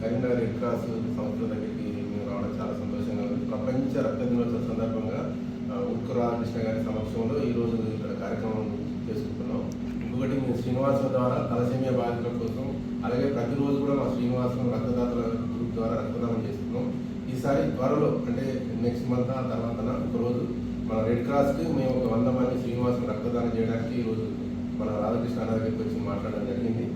Karimnagar red cross సంస్థ దగ్గరికి మేము రావడం చాలా సంతోషంగా ఉంది. ప్రపంచ రక్త దినోత్సవం సందర్భంగా ఉట్కు రామకృష్ణ గారి సమక్షంలో ఈరోజు ఇక్కడ కార్యక్రమం చేసుకుంటున్నాం. ఇంకొకటి మేము శ్రీనివాసుల ద్వారా తలసేమియా బాధితుల కోసం, అలాగే ప్రతిరోజు కూడా మా శ్రీనివాసం రక్తదాతల గ్రూప్ ద్వారా రక్తదానం చేస్తున్నాం. ఈసారి త్వరలో అంటే నెక్స్ట్ మంత్ తర్వాత ఒకరోజు మన రెడ్ క్రాస్కి మేము ఒక 100 మంది శ్రీనివాసం రక్తదానం చేయడానికి ఈరోజు మన రాధాకృష్ణ అన్న దగ్గరికి వచ్చి మాట్లాడడం జరిగింది.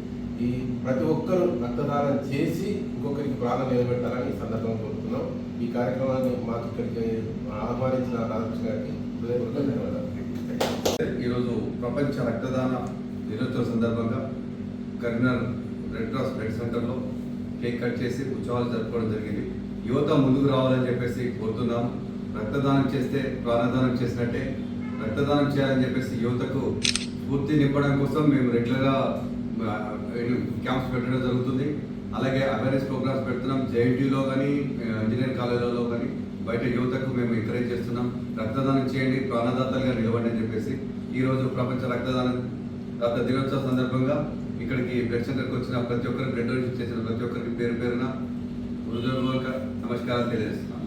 ఈ ప్రతి ఒక్కరూ రక్తదానం చేసి ఇంకొకరికి ప్రాణం నిలబెట్టాలని ఈ సందర్భంగా కోరుతున్నాం. ఈ కార్యక్రమాన్ని మాకు ఇక్కడికి ఆహ్వానించిన రాధాకృష్ణ గారికి హృదయపూర్వక ధన్యవాదాలు. ఈరోజు ప్రపంచ రక్తదాన దినోత్సవం సందర్భంగా కరీంనగర్ రెడ్ క్రాస్ బ్లడ్ సెంటర్లో కేక్ కట్ చేసి ఉత్సవాలు జరుపుకోవడం జరిగింది. యువత ముందుకు రావాలని చెప్పేసి కోరుతున్నాం. రక్తదానం చేస్తే ప్రాణదానం చేసినట్టే. రక్తదానం చేయాలని చెప్పేసి యువతకు స్ఫూర్తి నింపడం కోసం మేము రెగ్యులర్గా క్యాంప్స్ పెట్టడం జరుగుతుంది. అలాగే అవేర్నెస్ ప్రోగ్రామ్స్ పెడుతున్నాం. జేఎన్టీయూలో కానీ ఇంజనీరింగ్ కాలేజీలలో కానీ బయట యువతకు మేము ఎంకరేజ్ చేస్తున్నాం. రక్తదానం చేయండి, ప్రాణదాతలుగా నిలవండి అని చెప్పేసి ఈరోజు ప్రపంచ రక్త దినోత్సవం సందర్భంగా ఇక్కడికి బ్లడ్ సెంటర్కి వచ్చిన ప్రతి ఒక్కరికి, బ్లడ్ డొనేషన్ చేసిన ప్రతి ఒక్కరికి పేరు పేరున హృదయపూర్వక నమస్కారాలు తెలియజేస్తున్నాం.